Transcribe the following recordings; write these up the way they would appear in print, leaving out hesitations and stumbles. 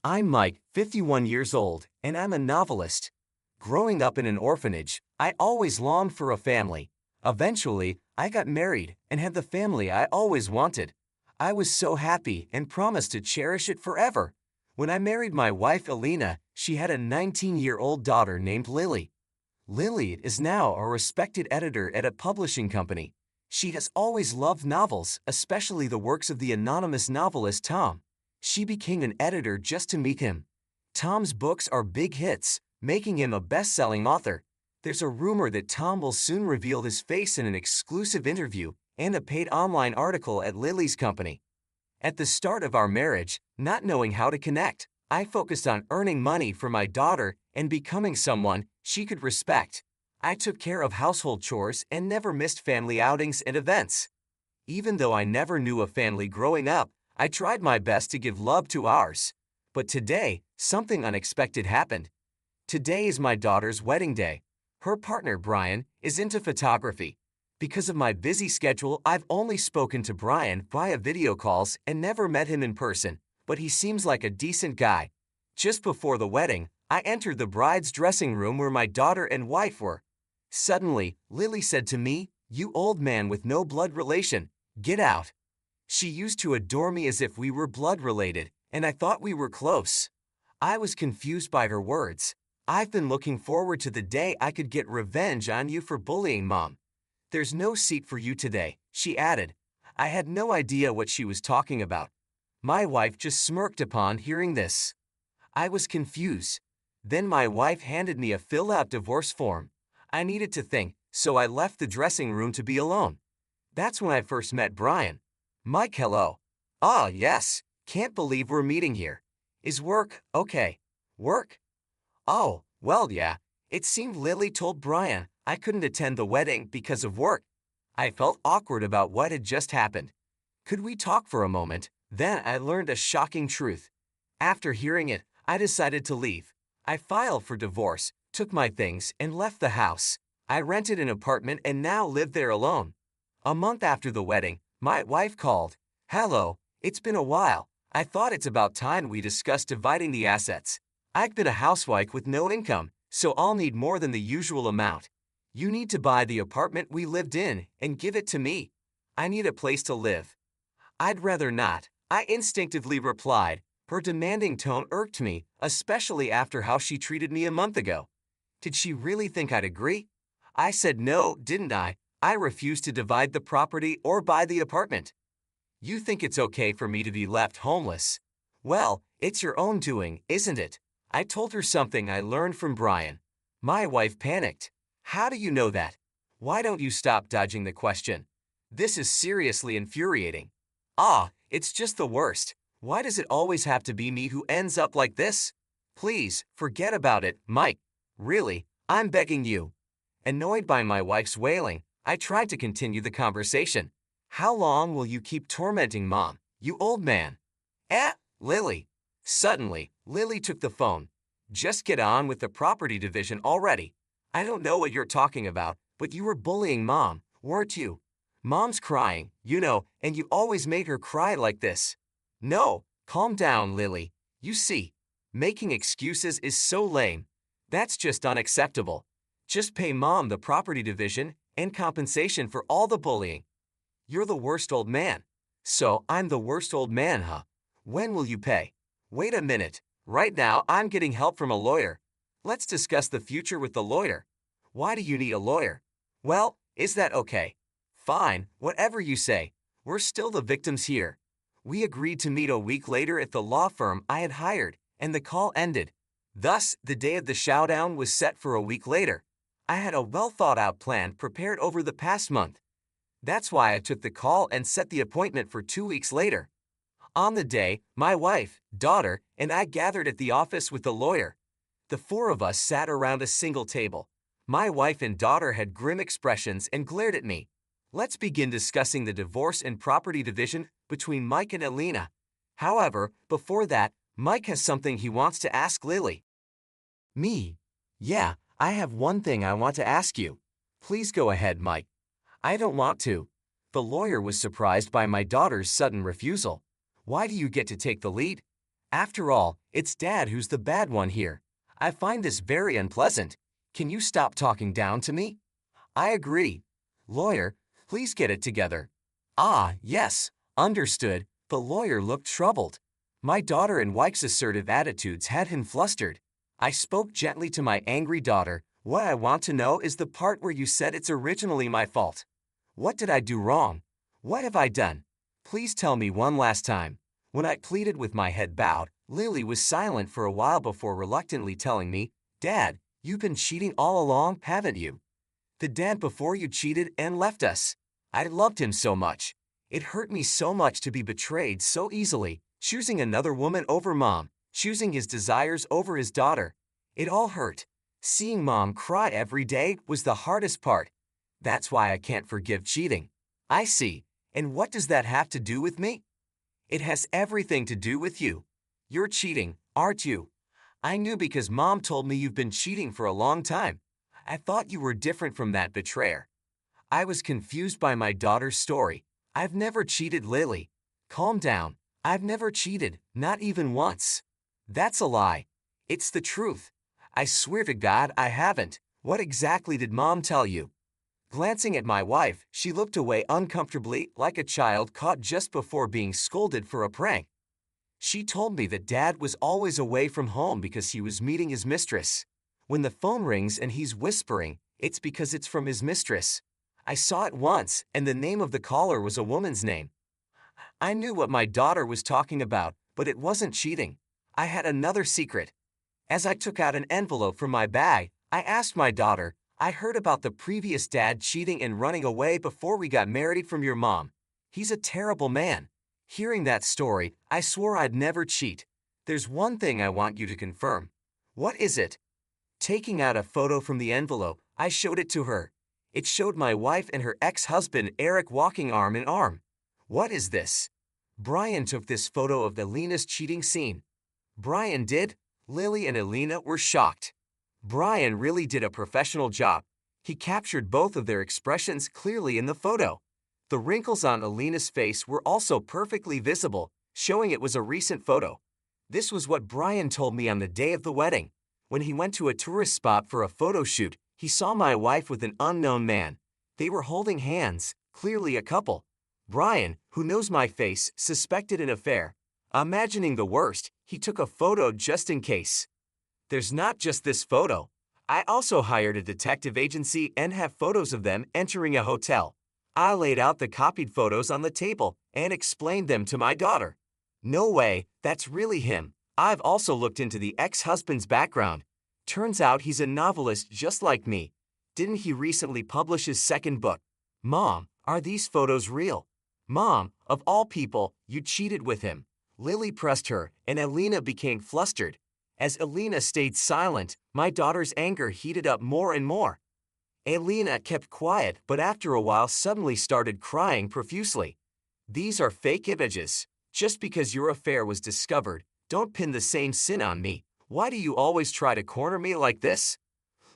I'm Mike, 51 years old, and I'm a novelist. Growing up in an orphanage, I always longed for a family. Eventually, I got married and had the family I always wanted. I was so happy and promised to cherish it forever. When I married my wife Alina, she had a 19-year-old daughter named Lily. Lily is now a respected editor at a publishing company. She has always loved novels, especially the works of the anonymous novelist Tom. She became an editor just to meet him. Tom's books are big hits, making him a best-selling author. There's a rumor that Tom will soon reveal his face in an exclusive interview and a paid online article at Lily's company. At the start of our marriage, not knowing how to connect, I focused on earning money for my daughter and becoming someone she could respect. I took care of household chores and never missed family outings and events. Even though I never knew a family growing up, I tried my best to give love to ours. But today, something unexpected happened. Today is my daughter's wedding day. Her partner, Brian, is into photography. Because of my busy schedule, I've only spoken to Brian via video calls and never met him in person, but he seems like a decent guy. Just before the wedding, I entered the bride's dressing room where my daughter and wife were. Suddenly, Lily said to me, "You old man with no blood relation, get out." She used to adore me as if we were blood related, and I thought we were close. I was confused by her words. "I've been looking forward to the day I could get revenge on you for bullying Mom. There's no seat for you today," she added. I had no idea what she was talking about. My wife just smirked upon hearing this. I was confused. Then my wife handed me a filled-out divorce form. I needed to think, so I left the dressing room to be alone. That's when I first met Brian. "Mike, hello." "Ah, yes. Can't believe we're meeting here. Is work okay?" "Work? Oh, well, yeah. It seemed Lily told Brian I couldn't attend the wedding because of work." I felt awkward about what had just happened. "Could we talk for a moment?" Then I learned a shocking truth. After hearing it, I decided to leave. I filed for divorce, took my things, and left the house. I rented an apartment and now live there alone. A month after the wedding, my wife called. "Hello, it's been a while. I thought it's about time we discussed dividing the assets. I've been a housewife with no income, so I'll need more than the usual amount. You need to buy the apartment we lived in and give it to me. I need a place to live." "I'd rather not," I instinctively replied. Her demanding tone irked me, especially after how she treated me a month ago. Did she really think I'd agree? I said no, didn't I? I refused to divide the property or buy the apartment. "You think it's okay for me to be left homeless? Well, it's your own doing, isn't it?" I told her something I learned from Brian. My wife panicked. "How do you know that? Why don't you stop dodging the question? This is seriously infuriating." "Ah, it's just the worst. Why does it always have to be me who ends up like this? Please, forget about it, Mike. Really, I'm begging you." Annoyed by my wife's wailing, I tried to continue the conversation. "How long will you keep tormenting Mom, you old man?" Lily." Suddenly, Lily took the phone. "Just get on with the property division already. I don't know what you're talking about, but you were bullying Mom, weren't you? Mom's crying, and you always made her cry like this." "No, calm down, Lily. You see, making excuses is so lame. That's just unacceptable. Just pay Mom the property division and compensation for all the bullying." "You're the worst old man." "So I'm the worst old man, huh? When will you pay?" "Wait a minute. Right now I'm getting help from a lawyer. Let's discuss the future with the lawyer." "Why do you need a lawyer?" "Well, is that okay?" "Fine, whatever you say. We're still the victims here." We agreed to meet a week later at the law firm I had hired, and the call ended. Thus, the day of the showdown was set for a week later. I had a well-thought-out plan prepared over the past month. That's why I took the call and set the appointment for 2 weeks later. On the day, my wife, daughter, and I gathered at the office with the lawyer. The four of us sat around a single table. My wife and daughter had grim expressions and glared at me. Let's begin discussing the divorce and property division between Mike and Alina. However, before that, Mike has something he wants to ask Lily. "Me? Yeah, I have one thing I want to ask you." "Please go ahead, Mike." "I don't want to." The lawyer was surprised by my daughter's sudden refusal. "Why do you get to take the lead? After all, It's Dad who's the bad one here. I find this very unpleasant. Can you stop talking down to me? I agree. Lawyer, please get it together. Ah, yes, understood. The lawyer looked troubled. My daughter and wife's assertive attitudes had him flustered. I spoke gently to my angry daughter. What I want to know is the part where you said it's originally my fault. What did I do wrong? What have I done? Please tell me one last time. When I pleaded with my head bowed, Lily was silent for a while before reluctantly telling me, Dad, you've been cheating all along, haven't you? The dad before you cheated and left us. I loved him so much. It hurt me so much to be betrayed so easily, choosing another woman over Mom, choosing his desires over his daughter. It all hurt. Seeing Mom cry every day was the hardest part. That's why I can't forgive cheating. I see. And what does that have to do with me? It has everything to do with you. You're cheating, aren't you? I knew because Mom told me you've been cheating for a long time. I thought you were different from that betrayer. I was confused by my daughter's story. I've never cheated, Lily. Calm down. I've never cheated, not even once. That's a lie. It's the truth. I swear to God I haven't. What exactly did Mom tell you? Glancing at my wife, she looked away uncomfortably like a child caught just before being scolded for a prank. She told me that Dad was always away from home because he was meeting his mistress. When the phone rings and he's whispering, it's because it's from his mistress. I saw it once, and the name of the caller was a woman's name. I knew what my daughter was talking about, but it wasn't cheating. I had another secret. As I took out an envelope from my bag, I asked my daughter, I heard about the previous dad cheating and running away before we got married from your mom. He's a terrible man. Hearing that story, I swore I'd never cheat. There's one thing I want you to confirm. What is it? Taking out a photo from the envelope, I showed it to her. It showed my wife and her ex-husband Eric walking arm in arm. What is this? Brian took this photo of Alina's cheating scene. Brian did? Lily and Alina were shocked. Brian really did a professional job. He captured both of their expressions clearly in the photo. The wrinkles on Alina's face were also perfectly visible, showing it was a recent photo. This was what Brian told me on the day of the wedding. When he went to a tourist spot for a photo shoot, he saw my wife with an unknown man. They were holding hands, clearly a couple. Brian, who knows my face, suspected an affair. Imagining the worst, he took a photo just in case. There's not just this photo. I also hired a detective agency and have photos of them entering a hotel. I laid out the copied photos on the table and explained them to my daughter. No way, that's really him. I've also looked into the ex-husband's background. Turns out he's a novelist just like me. Didn't he recently publish his second book? Mom, are these photos real? Mom, of all people, you cheated with him. Lily pressed her, and Alina became flustered. As Alina stayed silent, my daughter's anger heated up more and more. Alina kept quiet, but after a while suddenly started crying profusely. These are fake images. Just because your affair was discovered, don't pin the same sin on me. Why do you always try to corner me like this?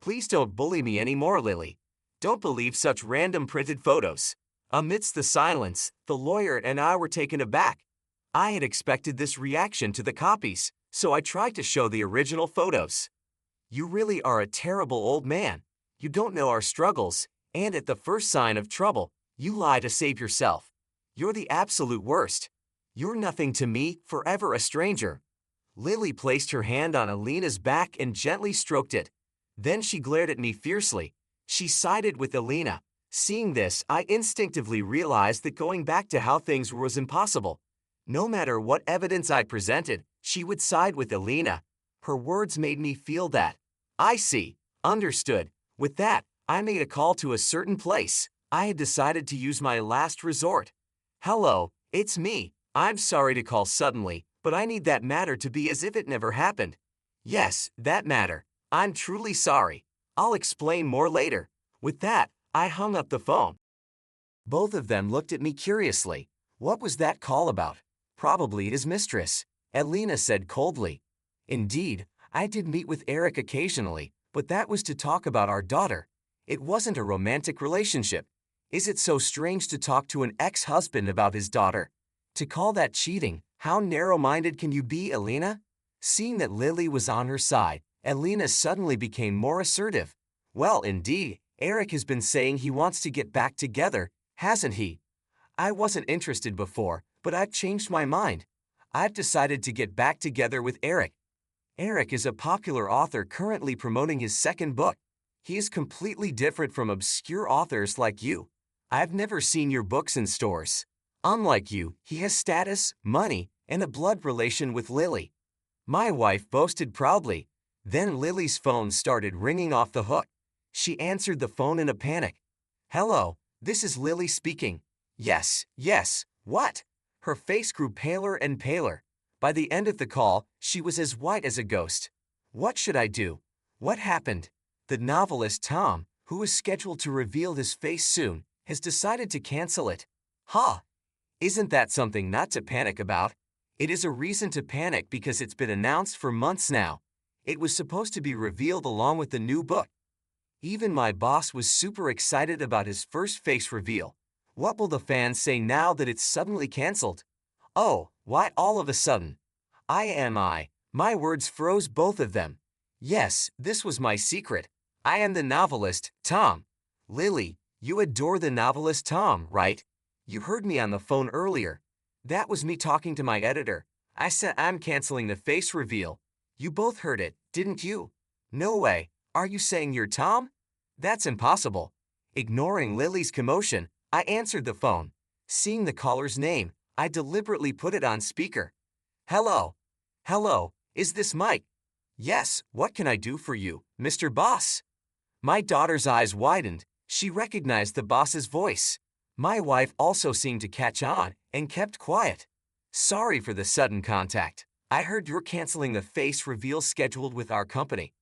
Please don't bully me anymore, Lily. Don't believe such random printed photos. Amidst the silence, the lawyer and I were taken aback. I had expected this reaction to the copies, so I tried to show the original photos. You really are a terrible old man. You don't know our struggles, and at the first sign of trouble, you lie to save yourself. You're the absolute worst. You're nothing to me, forever a stranger. Lily placed her hand on Alina's back and gently stroked it. Then she glared at me fiercely. She sided with Alina. Seeing this, I instinctively realized that going back to how things were was impossible. No matter what evidence I presented, she would side with Alina. Her words made me feel that. I see. Understood. With that, I made a call to a certain place. I had decided to use my last resort. Hello, it's me. I'm sorry to call suddenly, but I need that matter to be as if it never happened. Yes, that matter. I'm truly sorry. I'll explain more later. With that, I hung up the phone. Both of them looked at me curiously. What was that call about? Probably his mistress, Alina said coldly. Indeed, I did meet with Eric occasionally, but that was to talk about our daughter. It wasn't a romantic relationship. Is it so strange to talk to an ex-husband about his daughter? To call that cheating, how narrow-minded can you be, Alina? Seeing that Lily was on her side, Alina suddenly became more assertive. Well, indeed, Eric has been saying he wants to get back together, hasn't he? I wasn't interested before, but I've changed my mind. I've decided to get back together with Eric. Eric is a popular author currently promoting his second book. He is completely different from obscure authors like you. I've never seen your books in stores. Unlike you, he has status, money, and a blood relation with Lily. My wife boasted proudly. Then Lily's phone started ringing off the hook. She answered the phone in a panic. Hello, this is Lily speaking. Yes, what? Her face grew paler and paler. By the end of the call, she was as white as a ghost. What should I do? What happened? The novelist Tom, who is scheduled to reveal his face soon, has decided to cancel it. Ha! Isn't that something not to panic about? It is a reason to panic because it's been announced for months now. It was supposed to be revealed along with the new book. Even my boss was super excited about his first face reveal. What will the fans say now that it's suddenly cancelled? Oh, why all of a sudden? My words froze both of them. Yes, this was my secret. I am the novelist, Tom. Lily, you adore the novelist Tom, right? You heard me on the phone earlier. That was me talking to my editor. I said I'm canceling the face reveal. You both heard it, didn't you? No way. Are you saying you're Tom? That's impossible. Ignoring Lily's commotion, I answered the phone. Seeing the caller's name, I deliberately put it on speaker. Hello, is this Mike? Yes, what can I do for you, Mr. Boss? My daughter's eyes widened. She recognized the boss's voice. My wife also seemed to catch on and kept quiet. Sorry for the sudden contact. I heard you're canceling the face reveal scheduled with our company.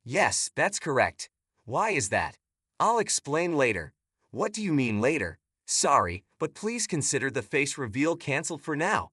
Yes, that's correct. Why is that? I'll explain later. What do you mean later? Sorry, but please consider the face reveal canceled for now.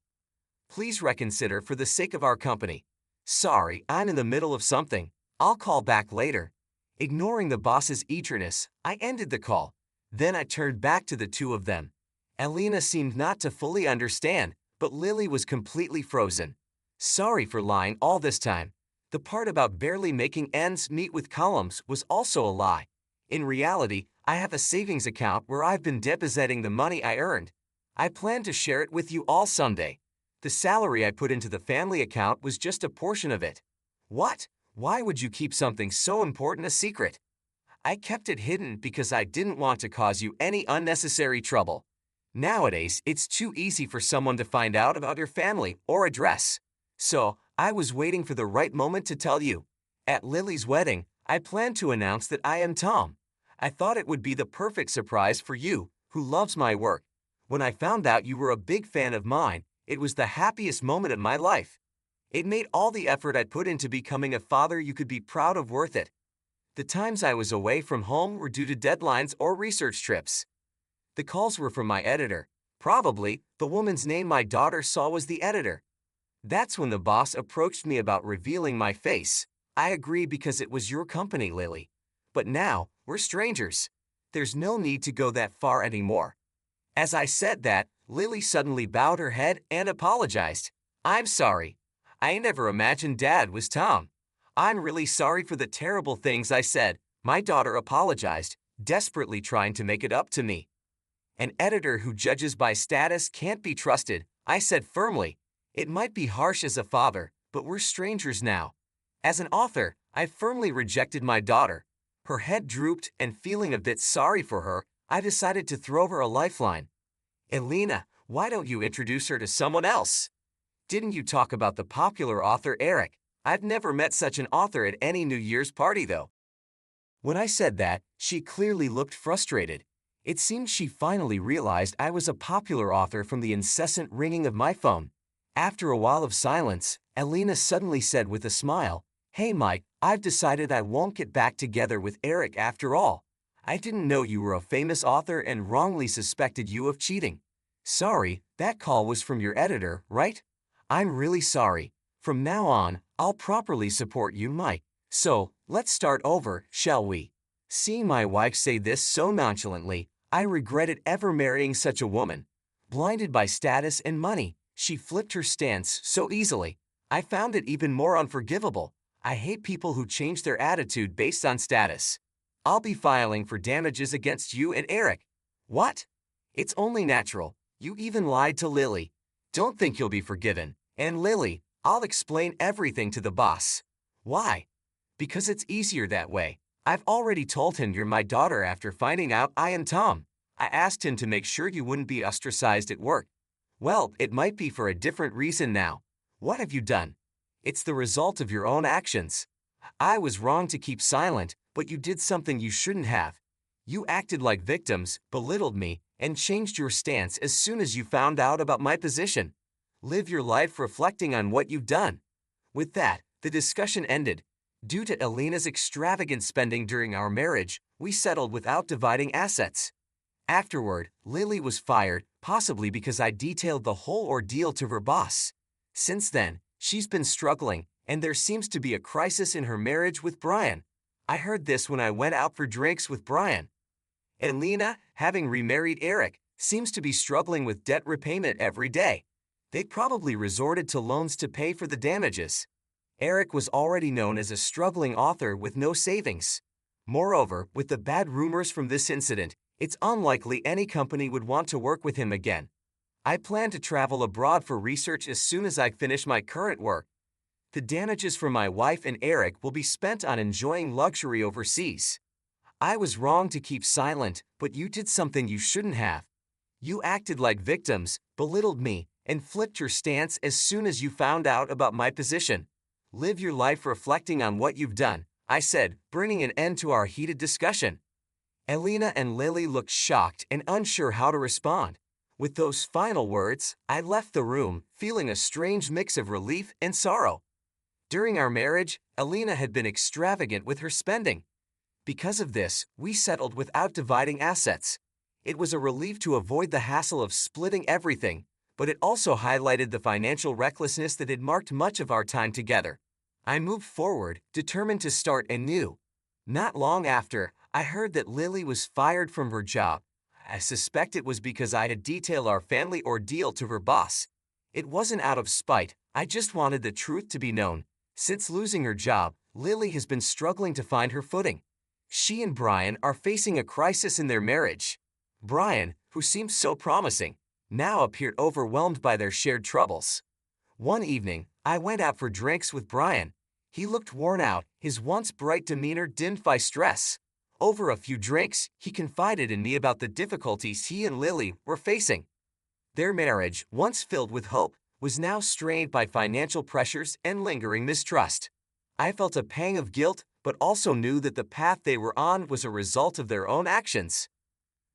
Please reconsider for the sake of our company. Sorry, I'm in the middle of something. I'll call back later. Ignoring the boss's eagerness, I ended the call. Then I turned back to the two of them. Alina seemed not to fully understand, but Lily was completely frozen. Sorry for lying all this time. The part about barely making ends meet with columns was also a lie. In reality, I have a savings account where I've been depositing the money I earned. I plan to share it with you all someday. The salary I put into the family account was just a portion of it. What? Why would you keep something so important a secret? I kept it hidden because I didn't want to cause you any unnecessary trouble. Nowadays, it's too easy for someone to find out about your family or address. So, I was waiting for the right moment to tell you. At Lily's wedding, I planned to announce that I am Tom. I thought it would be the perfect surprise for you, who loves my work. When I found out you were a big fan of mine, it was the happiest moment of my life. It made all the effort I'd put into becoming a father you could be proud of worth it. The times I was away from home were due to deadlines or research trips. The calls were from my editor. Probably, the woman's name my daughter saw was the editor. That's when the boss approached me about revealing my face. I agree because it was your company, Lily. But now, we're strangers. There's no need to go that far anymore. As I said that, Lily suddenly bowed her head and apologized. I'm sorry. I never imagined Dad was Tom. I'm really sorry for the terrible things I said. My daughter apologized, desperately trying to make it up to me. An editor who judges by status can't be trusted, I said firmly. It might be harsh as a father, but we're strangers now. As an author, I firmly rejected my daughter. Her head drooped, and feeling a bit sorry for her, I decided to throw her a lifeline. Alina, why don't you introduce her to someone else? Didn't you talk about the popular author Eric? I've never met such an author at any New Year's party though. When I said that, she clearly looked frustrated. It seemed she finally realized I was a popular author from the incessant ringing of my phone. After a while of silence, Alina suddenly said with a smile, Hey Mike, I've decided I won't get back together with Eric after all. I didn't know you were a famous author and wrongly suspected you of cheating. Sorry, that call was from your editor, right? I'm really sorry. From now on, I'll properly support you, Mike. So, let's start over, shall we? Seeing my wife say this so nonchalantly, I regretted ever marrying such a woman. Blinded by status and money, she flipped her stance so easily. I found it even more unforgivable. I hate people who change their attitude based on status. I'll be filing for damages against you and Eric. What? It's only natural. You even lied to Lily. Don't think you'll be forgiven. And Lily, I'll explain everything to the boss. Why? Because it's easier that way. I've already told him you're my daughter after finding out I am Tom. I asked him to make sure you wouldn't be ostracized at work. Well, it might be for a different reason now. What have you done? It's the result of your own actions. I was wrong to keep silent, but you did something you shouldn't have. You acted like victims, belittled me, and changed your stance as soon as you found out about my position. Live your life reflecting on what you've done. With that, the discussion ended. Due to Alina's extravagant spending during our marriage, we settled without dividing assets. Afterward, Lily was fired, possibly because I detailed the whole ordeal to her boss. Since then, she's been struggling, and there seems to be a crisis in her marriage with Brian. I heard this when I went out for drinks with Brian. Alina, having remarried Eric, seems to be struggling with debt repayment every day. They probably resorted to loans to pay for the damages. Eric was already known as a struggling author with no savings. Moreover, with the bad rumors from this incident, it's unlikely any company would want to work with him again. I plan to travel abroad for research as soon as I finish my current work. The damages for my wife and Eric will be spent on enjoying luxury overseas. I was wrong to keep silent, but you did something you shouldn't have. You acted like victims, belittled me, and flipped your stance as soon as you found out about my position. Live your life reflecting on what you've done, I said, bringing an end to our heated discussion. Alina and Lily looked shocked and unsure how to respond. With those final words, I left the room, feeling a strange mix of relief and sorrow. During our marriage, Alina had been extravagant with her spending. Because of this, we settled without dividing assets. It was a relief to avoid the hassle of splitting everything, but it also highlighted the financial recklessness that had marked much of our time together. I moved forward, determined to start anew. Not long after, I heard that Lily was fired from her job. I suspect it was because I had detailed our family ordeal to her boss. It wasn't out of spite, I just wanted the truth to be known. Since losing her job, Lily has been struggling to find her footing. She and Brian are facing a crisis in their marriage. Brian, who seemed so promising, now appeared overwhelmed by their shared troubles. One evening, I went out for drinks with Brian. He looked worn out, his once bright demeanor dimmed by stress. Over a few drinks, he confided in me about the difficulties he and Lily were facing. Their marriage, once filled with hope, was now strained by financial pressures and lingering mistrust. I felt a pang of guilt, but also knew that the path they were on was a result of their own actions.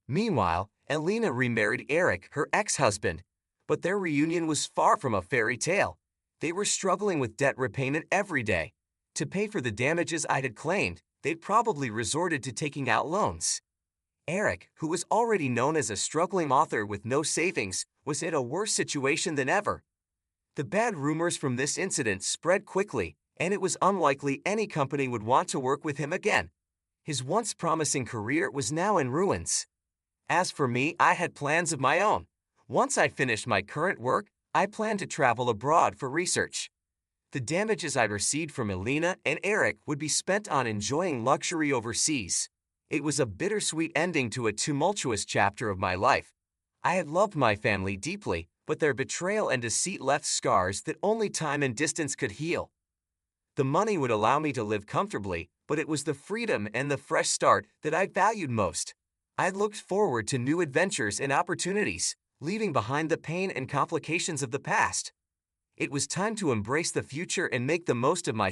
Meanwhile, Alina remarried Eric, her ex-husband, but their reunion was far from a fairy tale. They were struggling with debt repayment every day. To pay for the damages I had claimed, they'd probably resorted to taking out loans. Eric, who was already known as a struggling author with no savings, was in a worse situation than ever. The bad rumors from this incident spread quickly, and it was unlikely any company would want to work with him again. His once promising career was now in ruins. As for me, I had plans of my own. Once I finished my current work, I planned to travel abroad for research. The damages I received from Alina and Eric would be spent on enjoying luxury overseas. It was a bittersweet ending to a tumultuous chapter of my life. I had loved my family deeply, but their betrayal and deceit left scars that only time and distance could heal. The money would allow me to live comfortably, but it was the freedom and the fresh start that I valued most. I looked forward to new adventures and opportunities, leaving behind the pain and complications of the past. It was time to embrace the future and make the most of my